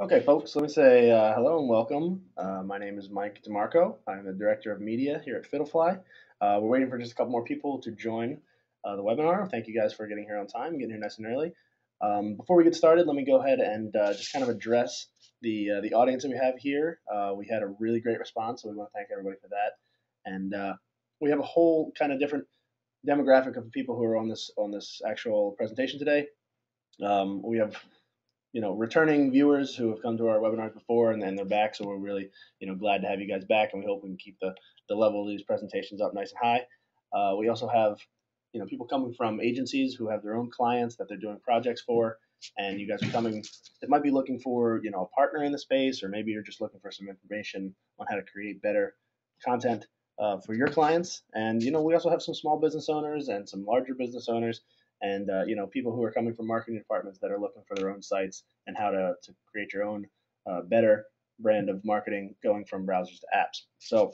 Okay, folks, let me say hello and welcome. My name is Mike DeMarco. I'm the Director of Media here at Fiddlefly. We're waiting for just a couple more people to join the webinar. Thank you guys for getting here on time, getting here nice and early. Before we get started, let me go ahead and just kind of address the audience that we have here. We had a really great response, so we want to thank everybody for that. And we have a whole kind of different demographic of people who are on this actual presentation today. We have returning viewers who have come to our webinars before and they're back. So we're really, glad to have you guys back, and we hope we can keep the level of these presentations up nice and high. We also have, people coming from agencies who have their own clients that they're doing projects for, and you guys are coming that might be looking for, a partner in the space, or maybe you're just looking for some information on how to create better content for your clients. And, we also have some small business owners and some larger business owners and people who are coming from marketing departments that are looking for their own sites and how to create your own better brand of marketing going from browsers to apps. So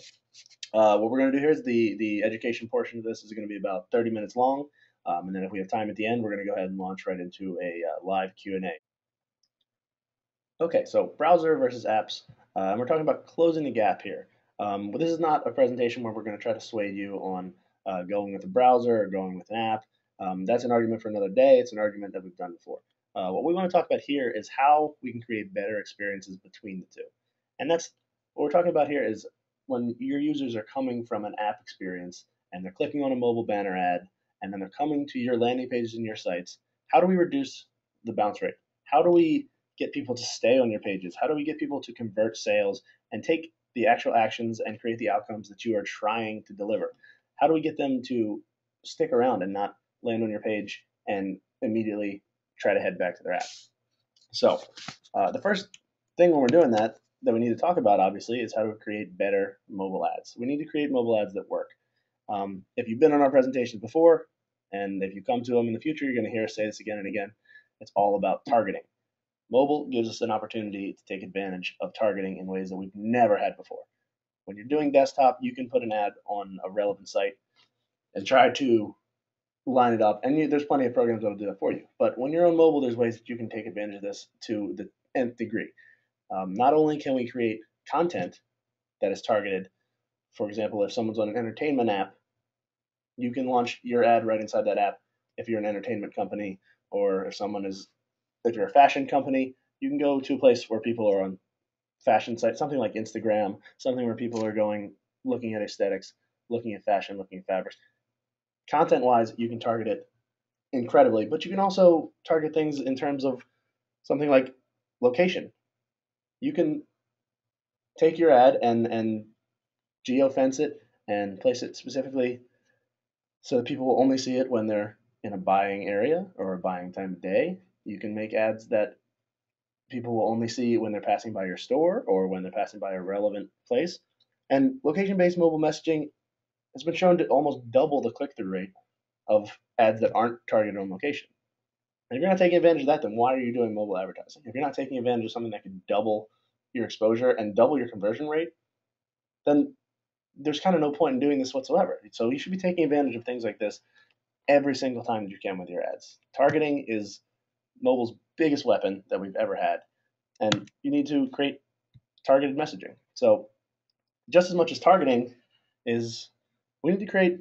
what we're going to do here is the education portion of this is going to be about 30 minutes long, and then if we have time at the end, we're going to go ahead and launch right into a live Q&A. Okay, so browser versus apps, and we're talking about closing the gap here. But this is not a presentation where we're going to try to sway you on going with a browser or going with an app. That's an argument for another day. It's an argument that we've done before. What we want to talk about here is how we can create better experiences between the two. And that's what we're talking about here is when your users are coming from an app experience and they're clicking on a mobile banner ad and then they're coming to your landing pages and your sites, how do we reduce the bounce rate? How do we get people to stay on your pages? How do we get people to convert sales and take the actual actions and create the outcomes that you are trying to deliver? How do we get them to stick around and not land on your page and immediately try to head back to their app? So the first thing when we're doing that we need to talk about, obviously, is how to create better mobile ads. We need to create mobile ads that work. If you've been on our presentations before, and if you come to them in the future, you're going to hear us say this again and again. It's all about targeting. Mobile gives us an opportunity to take advantage of targeting in ways that we've never had before. When you're doing desktop, you can put an ad on a relevant site and try to line it up, and there's plenty of programs that will do that for you. But when you're on mobile, there's ways that you can take advantage of this to the nth degree. Not only can we create content that is targeted, for example, if someone's on an entertainment app, you can launch your ad right inside that app if you're an entertainment company, or if you're a fashion company, you can go to a place where people are on fashion sites, something like Instagram, something where people are going, looking at aesthetics, looking at fashion, looking at fabrics. Content-wise, you can target it incredibly, but you can also target things in terms of something like location. You can take your ad and geofence it and place it specifically so that people will only see it when they're in a buying area or a buying time of day. You can make ads that people will only see when they're passing by your store or when they're passing by a relevant place. And location-based mobile messaging has been shown to almost double the click-through rate of ads that aren't targeted on location. And if you're not taking advantage of that, then why are you doing mobile advertising? If you're not taking advantage of something that can double your exposure and double your conversion rate, then there's kind of no point in doing this whatsoever. So you should be taking advantage of things like this every single time that you can with your ads. Targeting is mobile's biggest weapon that we've ever had, and you need to create targeted messaging. So just as much as targeting is, we need to create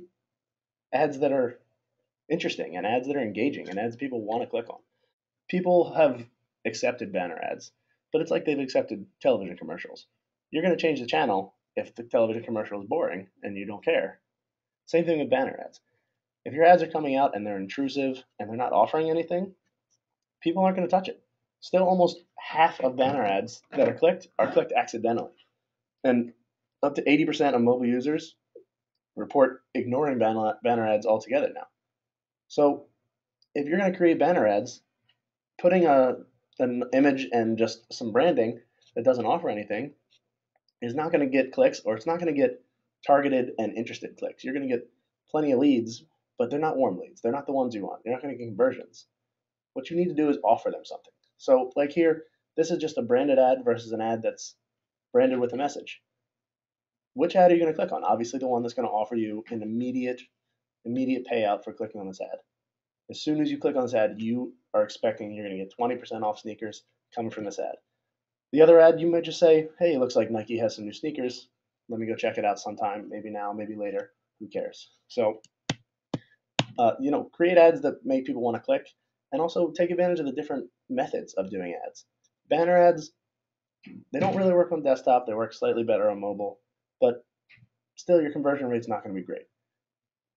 ads that are interesting and ads that are engaging and ads people want to click on. People have accepted banner ads, but it's like they've accepted television commercials. You're going to change the channel if the television commercial is boring and you don't care. Same thing with banner ads. If your ads are coming out and they're intrusive and they're not offering anything, people aren't going to touch it. Still, almost half of banner ads that are clicked accidentally. And up to 80% of mobile users report ignoring banner ads altogether now. So if you're going to create banner ads, putting an image and just some branding that doesn't offer anything is not going to get clicks, or it's not going to get targeted and interested clicks. You're going to get plenty of leads, but they're not warm leads. They're not the ones you want. You're not going to get conversions. What you need to do is offer them something. So like here, this is just a branded ad versus an ad that's branded with a message. Which ad are you going to click on? Obviously the one that's going to offer you an immediate payout for clicking on this ad. As soon as you click on this ad, you are expecting you're going to get 20% off sneakers coming from this ad. The other ad, you might just say, hey, it looks like Nike has some new sneakers. Let me go check it out sometime, maybe now, maybe later. Who cares? So, create ads that make people want to click, and also take advantage of the different methods of doing ads. Banner ads, they don't really work on desktop. They work slightly better on mobile, but still your conversion rate's not going to be great.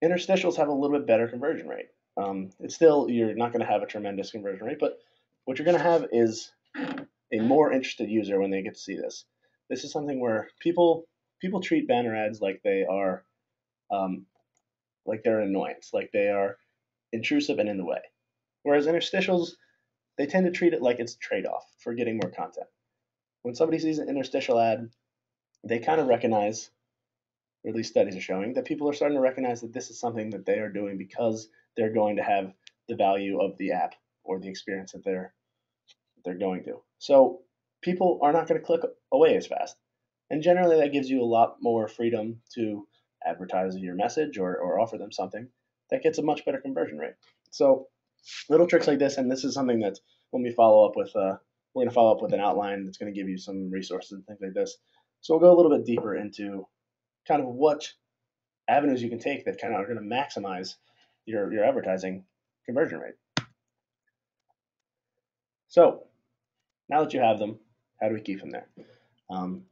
Interstitials have a little bit better conversion rate. It's still, you're not going to have a tremendous conversion rate, but what you're going to have is a more interested user when they get to see this. This is something where people treat banner ads um, like they're an annoyance, like they are intrusive and in the way. Whereas interstitials, they tend to treat it like it's a trade-off for getting more content. When somebody sees an interstitial ad, they kind of recognize, or at least studies are showing, that people are starting to recognize that this is something that they are doing because they're going to have the value of the app or the experience that they're going to. So people are not going to click away as fast. And generally, that gives you a lot more freedom to advertise your message or offer them something that gets a much better conversion rate. So little tricks like this, and this is something that when we follow up with, we're going to follow up with an outline that's going to give you some resources and things like this. So we'll go a little bit deeper into kind of what avenues you can take that kind of are going to maximize your advertising conversion rate. So now that you have them, how do we keep them there?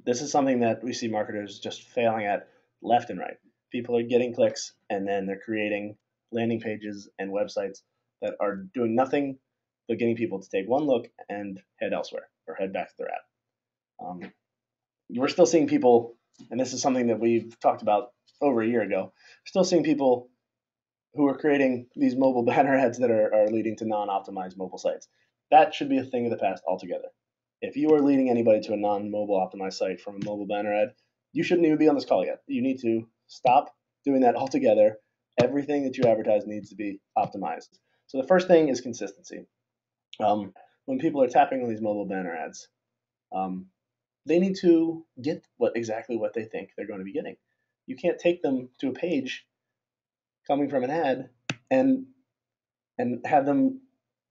This is something that we see marketers just failing at left and right. People are getting clicks, and then they're creating landing pages and websites that are doing nothing but getting people to take one look and head elsewhere or head back to their app. We're still seeing people, and this is something that we've talked about over a year ago, still seeing people who are creating these mobile banner ads that are leading to non-optimized mobile sites. That should be a thing of the past altogether. If you are leading anybody to a non-mobile optimized site from a mobile banner ad, you shouldn't even be on this call yet. You need to stop doing that altogether. Everything that you advertise needs to be optimized. So the first thing is consistency. When people are tapping on these mobile banner ads, they need to get exactly what they think they're going to be getting. You can't take them to a page coming from an ad and have them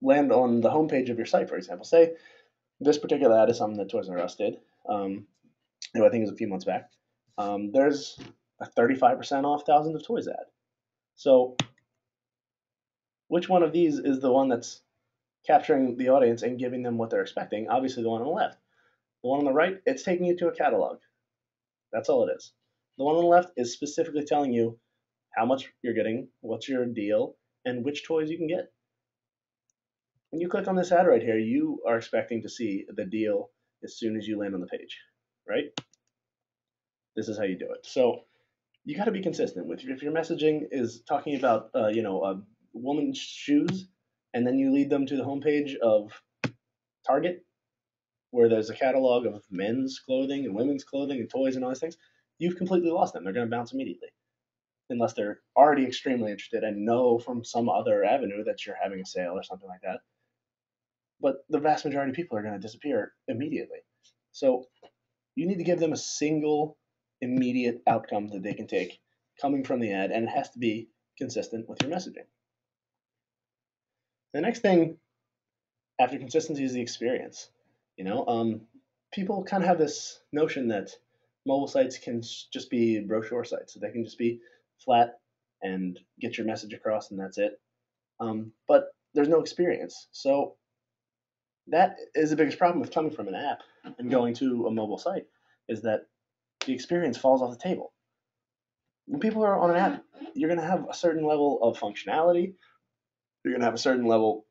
land on the homepage of your site, for example. Say this particular ad is something that Toys R Us did. I think it was a few months back. There's a 35% off thousands of toys ad. So which one of these is the one that's capturing the audience and giving them what they're expecting? Obviously the one on the left. The one on the right, it's taking you to a catalog. That's all it is. The one on the left is specifically telling you how much you're getting, what's your deal, and which toys you can get. When you click on this ad right here, you are expecting to see the deal as soon as you land on the page, right? This is how you do it. So you got to be consistent with if your messaging is talking about a woman's shoes, and then you lead them to the homepage of Target, where there's a catalog of men's clothing and women's clothing and toys and all these things, you've completely lost them. They're going to bounce immediately, unless they're already extremely interested and know from some other avenue that you're having a sale or something like that. But the vast majority of people are going to disappear immediately. So you need to give them a single immediate outcome that they can take coming from the ad, and it has to be consistent with your messaging. The next thing after consistency is the experience. People kind of have this notion that mobile sites can just be brochure sites, so they can just be flat and get your message across, and that's it. But there's no experience. So that is the biggest problem with coming from an app and going to a mobile site, is that the experience falls off the table. When people are on an app, you're going to have a certain level of functionality. You're going to have a certain level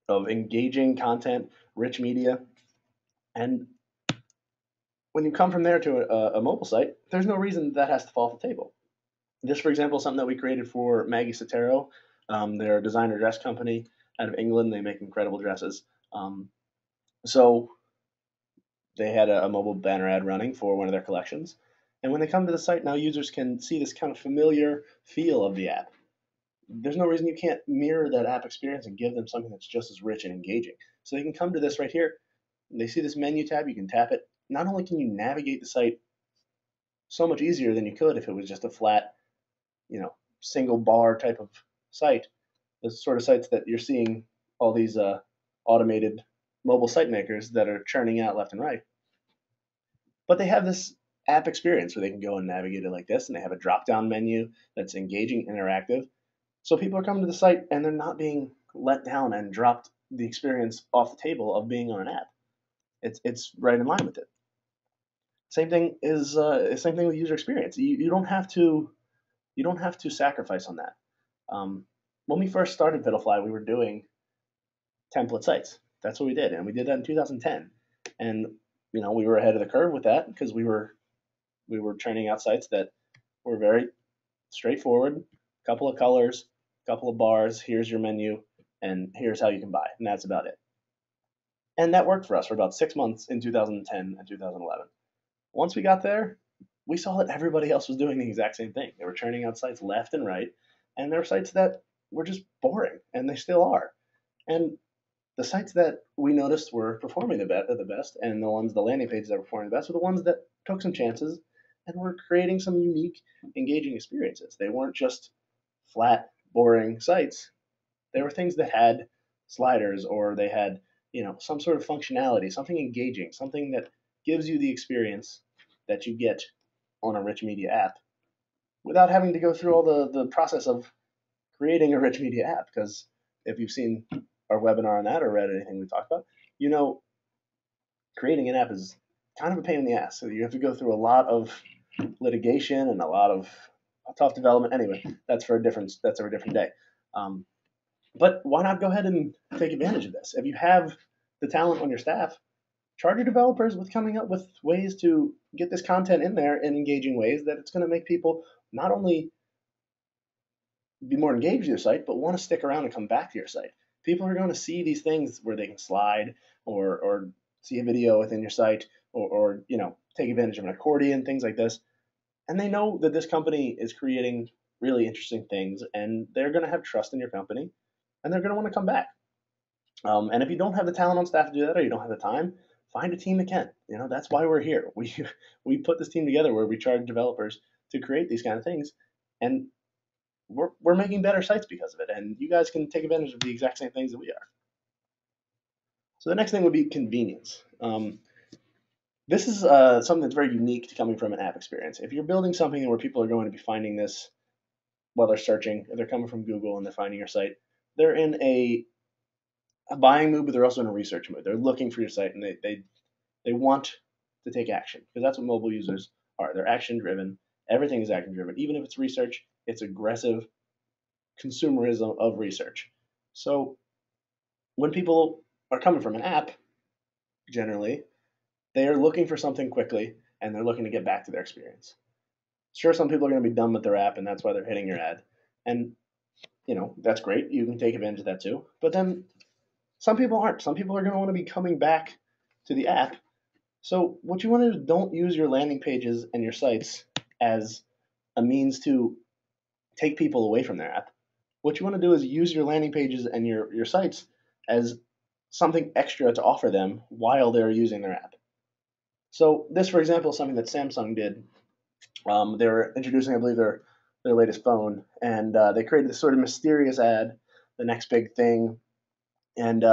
of engaging content, rich media. And when you come from there to a mobile site, there's no reason that has to fall off the table. This, for example, is something that we created for Maggie Sotero. They're a designer dress company out of England. They make incredible dresses. So they had a mobile banner ad running for one of their collections. And when they come to the site, now users can see this kind of familiar feel of the app. There's no reason you can't mirror that app experience and give them something that's just as rich and engaging. So they can come to this right here. They see this menu tab, you can tap it. Not only can you navigate the site so much easier than you could if it was just a flat, single bar type of site, the sort of sites that you're seeing all these automated mobile site makers that are churning out left and right. But they have this app experience where they can go and navigate it like this, and they have a drop-down menu that's engaging, interactive. So people are coming to the site and they're not being let down and dropped the experience off the table of being on an app. It's right in line with it. Same thing with user experience. You don't have to sacrifice on that. When we first started Vidalfly, we were doing template sites. That's what we did, and we did that in 2010. And we were ahead of the curve with that because we were training out sites that were very straightforward. Couple of colors, couple of bars. Here's your menu, and here's how you can buy, and that's about it. And that worked for us for about 6 months in 2010 and 2011. Once we got there, we saw that everybody else was doing the exact same thing. They were churning out sites left and right, and there were sites that were just boring, and they still are. And the sites that we noticed were performing the best, and the landing pages that were performing the best, were the ones that took some chances and were creating some unique, engaging experiences. They weren't just flat, boring sites. They were things that had sliders, or they had some sort of functionality, something engaging, something that gives you the experience that you get on a rich media app without having to go through all the process of creating a rich media app. Because if you've seen our webinar on that or read anything we talked about, creating an app is kind of a pain in the ass. So you have to go through a lot of litigation and a lot of tough development. Anyway, that's for a different day. But why not go ahead and take advantage of this? If you have the talent on your staff, charge your developers with coming up with ways to get this content in there in engaging ways that it's going to make people not only be more engaged with your site, but want to stick around and come back to your site. People are going to see these things where they can slide or see a video within your site or take advantage of an accordion, things like this. And they know that this company is creating really interesting things, and they're going to have trust in your company, and they're going to want to come back. And if you don't have the talent on staff to do that, or you don't have the time, find a team that can. That's why we're here. We put this team together where we charge developers to create these kind of things, and we're making better sites because of it. And you guys can take advantage of the exact same things that we are. So the next thing would be convenience. This is something that's very unique to coming from an app experience. If you're building something where people are going to be finding this while they're searching, if they're coming from Google and they're finding your site, they're in a buying mood, but they're also in a research mood. They're looking for your site, and they want to take action, because that's what mobile users are. They're action driven. Everything is action driven. Even if it's research, it's aggressive consumerism of research. So when people are coming from an app, generally, they are looking for something quickly, and they're looking to get back to their experience. Sure, some people are going to be done with their app, and that's why they're hitting your ad. And, that's great. You can take advantage of that too. But then some people aren't. Some people are going to want to be coming back to the app. So what you want to do is don't use your landing pages and your sites as a means to take people away from their app. What you want to do is use your landing pages and your sites as something extra to offer them while they're using their app. So this, for example, is something that Samsung did. They're introducing, I believe, their latest phone, and they created this sort of mysterious ad, the next big thing. And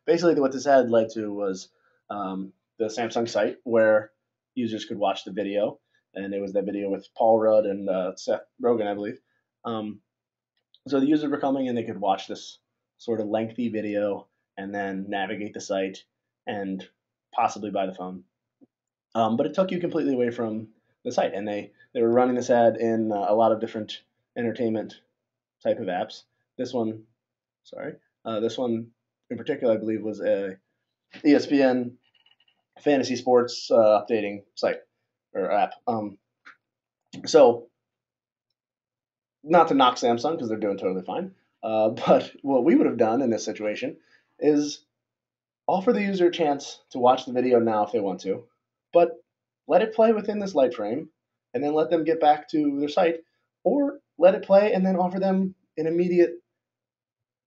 basically what this ad led to was the Samsung site where users could watch the video, and it was that video with Paul Rudd and Seth Rogen, I believe. So the users were coming and they could watch this sort of lengthy video and then navigate the site and possibly buy the phone. But it took you completely away from the site, and they were running this ad in a lot of different entertainment type of apps. This one in particular, I believe, was a ESPN fantasy sports updating site or app. So not to knock Samsung, because they're doing totally fine. But what we would have done in this situation is offer the user a chance to watch the video now if they want to, but let it play within this light frame, and then let them get back to their site, or let it play and then offer them an immediate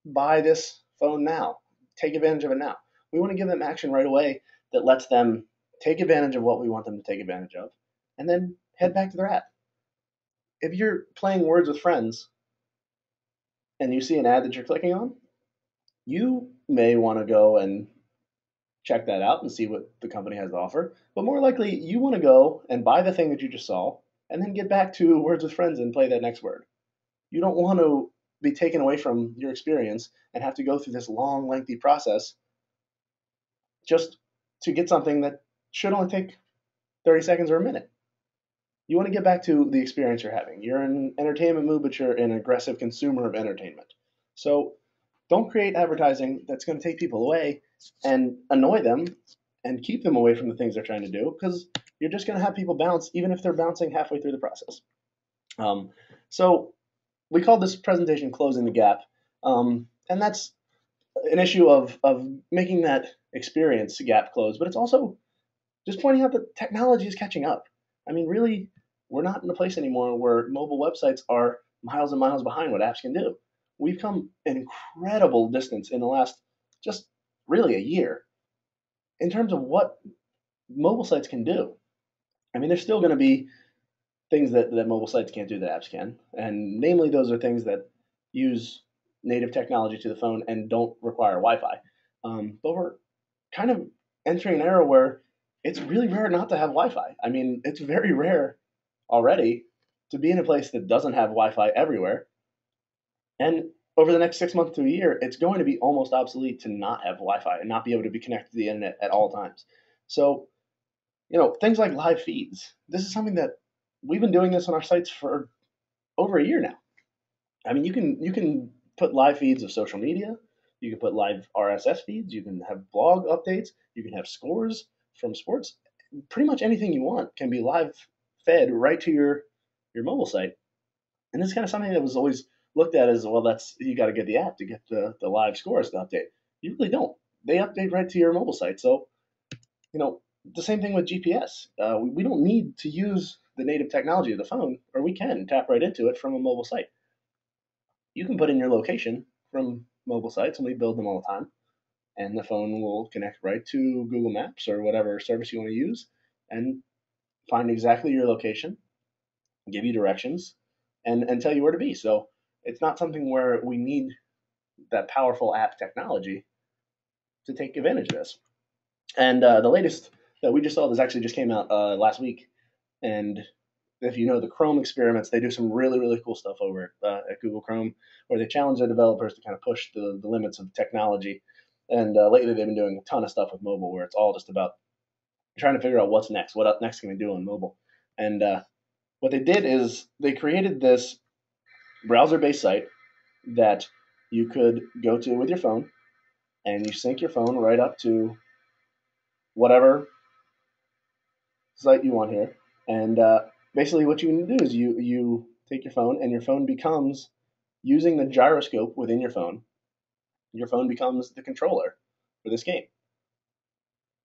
buy this phone now, take advantage of it now. We want to give them action right away that lets them take advantage of what we want them to take advantage of, and then head back to their app. If you're playing Words with Friends and you see an ad that you're clicking on, you may want to go and check that out and see what the company has to offer. But more likely, you want to go and buy the thing that you just saw and then get back to Words with Friends and play that next word. You don't want to be taken away from your experience and have to go through this long, lengthy process just to get something that should only take 30 seconds or a minute. You want to get back to the experience you're having. You're in an entertainment mood, but you're an aggressive consumer of entertainment. So don't create advertising that's going to take people away and annoy them and keep them away from the things they're trying to do, because you're just going to have people bounce even if they're bouncing halfway through the process. So we call this presentation closing the gap. And that's an issue of making that experience gap close, but it's also just pointing out that technology is catching up. I mean, really, we're not in a place anymore where mobile websites are miles and miles behind what apps can do. We've come an incredible distance in the last just really a year in terms of what mobile sites can do. I mean, there's still going to be things that mobile sites can't do that apps can, and namely, those are things that use native technology to the phone and don't require Wi-Fi. But we're kind of entering an era where it's really rare not to have Wi-Fi. I mean, it's very rare already to be in a place that doesn't have Wi-Fi everywhere. And over the next 6 months to a year, it's going to be almost obsolete to not have Wi-Fi and not be able to be connected to the internet at all times. So, things like live feeds. This is something that we've been doing this on our sites for over a year now. I mean, you can put live feeds of social media. You can put live RSS feeds. You can have blog updates. You can have scores from sports. Pretty much anything you want can be live fed right to your mobile site. And this is kind of something that was always looked at as, well, that's, you got to get the app to get the live scores to update. You really don't. They update right to your mobile site. So, the same thing with GPS. We don't need to use the native technology of the phone, or we can tap right into it from a mobile site. You can put in your location from mobile sites, and we build them all the time. And the phone will connect right to Google Maps or whatever service you want to use and find exactly your location, give you directions, and tell you where to be. So it's not something where we need that powerful app technology to take advantage of this. And the latest that we just saw, this actually just came out last week. And if you know the Chrome experiments, they do some really, really cool stuff over at Google Chrome, where they challenge their developers to kind of push the limits of technology. And lately, they've been doing a ton of stuff with mobile, where it's all just about trying to figure out what's next, what next can we do on mobile. And what they did is they created this browser-based site that you could go to with your phone, and you sync your phone right up to whatever site you want here. And basically, what you can do is you take your phone, and your phone becomes, using the gyroscope within your phone. Your phone becomes the controller for this game,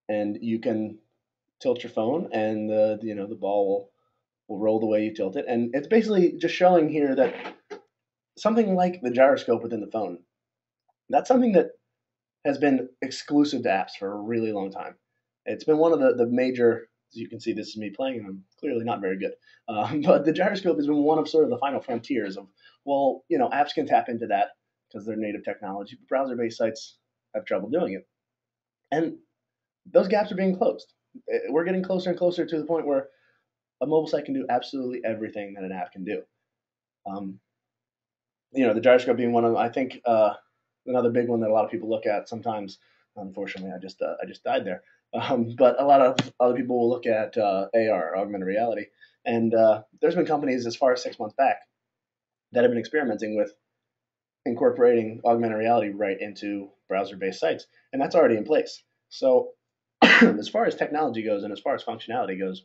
and you can tilt your phone, and the ball will roll the way you tilt it. And it's basically just showing here that something like the gyroscope within the phone, that's something that has been exclusive to apps for a really long time. It's been one of the major, as you can see, this is me playing, and I'm clearly not very good. But the gyroscope has been one of sort of the final frontiers of, well, apps can tap into that because they're native technology, but browser-based sites have trouble doing it. And those gaps are being closed. We're getting closer and closer to the point where a mobile site can do absolutely everything that an app can do. Um, the gyroscope being one of them. I think another big one that a lot of people look at sometimes. Unfortunately, I just died there. But a lot of other people will look at AR, augmented reality, and there's been companies as far as 6 months back that have been experimenting with incorporating augmented reality right into browser-based sites, and that's already in place. So, as far as technology goes and as far as functionality goes,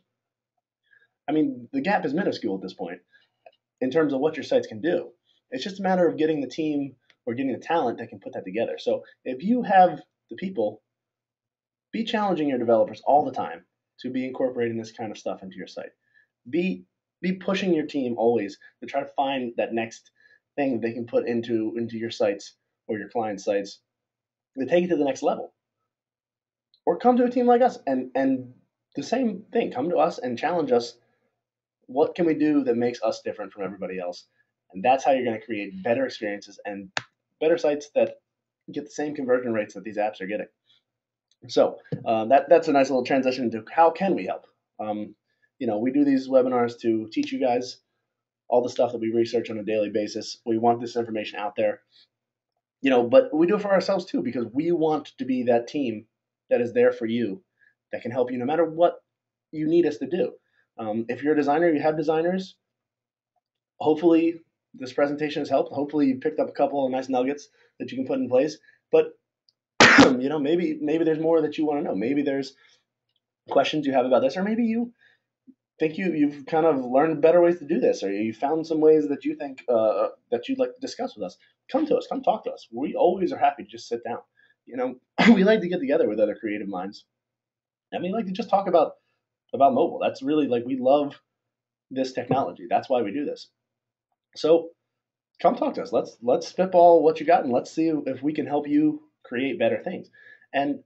I mean, the gap is minuscule at this point in terms of what your sites can do. It's just a matter of getting the team or getting the talent that can put that together. So if you have the people, be challenging your developers all the time to be incorporating this kind of stuff into your site. Be pushing your team always to try to find that next thing that they can put into your sites or your client sites to take it to the next level. Or come to a team like us and the same thing. Come to us and challenge us. What can we do that makes us different from everybody else? And that's how you're going to create better experiences and better sites that get the same conversion rates that these apps are getting. So that's a nice little transition into how can we help. Um, we do these webinars to teach you guys all the stuff that we research on a daily basis. We want this information out there, but we do it for ourselves too because we want to be that team that is there for you, that can help you no matter what you need us to do. If you're a designer, you have designers. Hopefully, this presentation has helped. Hopefully, you picked up a couple of nice nuggets that you can put in place. But maybe there's more that you want to know. Maybe there's questions you have about this, or maybe you think you've kind of learned better ways to do this, or you found some ways that you think that you'd like to discuss with us. Come to us, come talk to us. We always are happy to just sit down. We like to get together with other creative minds, and we like to just talk about mobile. That's really like we love this technology. That's why we do this. So come talk to us. Let's spitball what you got, and let's see if we can help you create better things. And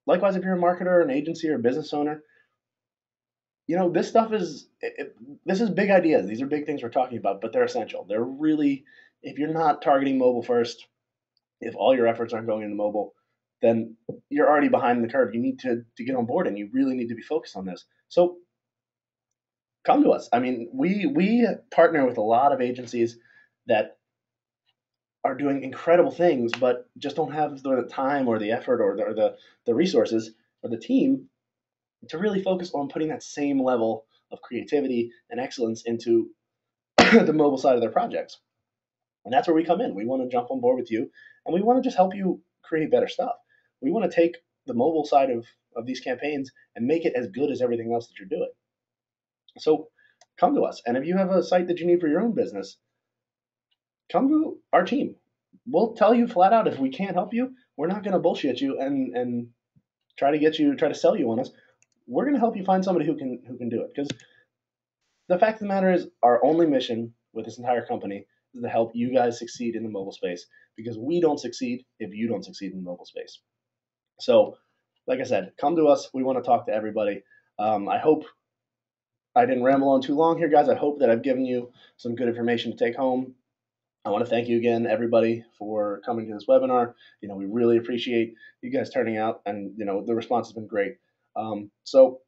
likewise, if you're a marketer, an agency, or a business owner, this stuff this is big ideas. These are big things we're talking about, but they're essential. They're really, if you're not targeting mobile first, if all your efforts aren't going into mobile, then you're already behind the curve. You need to get on board, and you really need to be focused on this. So come to us. I mean, we partner with a lot of agencies that are doing incredible things, but just don't have the time or the effort or the resources or the team to really focus on putting that same level of creativity and excellence into the mobile side of their projects. And that's where we come in. We want to jump on board with you, and we want to just help you create better stuff. We want to take the mobile side of these campaigns and make it as good as everything else that you're doing. So come to us. And if you have a site that you need for your own business, come to our team. We'll tell you flat out if we can't help you, we're not going to bullshit you and try to sell you on us. We're going to help you find somebody who can do it. Because the fact of the matter is, our only mission with this entire company is to help you guys succeed in the mobile space. Because we don't succeed if you don't succeed in the mobile space. So, like I said, come to us. We want to talk to everybody. I hope I didn't ramble on too long here, guys. I hope that I've given you some good information to take home. I want to thank you again, everybody, for coming to this webinar. We really appreciate you guys turning out, and the response has been great. So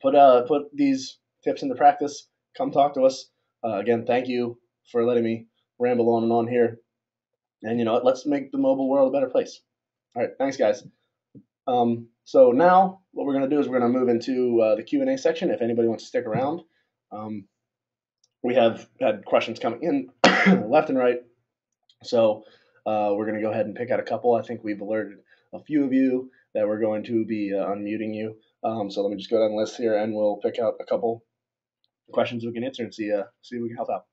put these tips into practice. Come talk to us. Again, thank you for letting me ramble on and on here. And let's make the mobile world a better place. All right, thanks, guys. So now what we're going to do is we're going to move into the Q&A section. If anybody wants to stick around, we have had questions coming in left and right. So we're going to go ahead and pick out a couple. I think we've alerted a few of you that we're going to be unmuting you. So let me just go down the list here, and we'll pick out a couple questions we can answer and see if we can help out.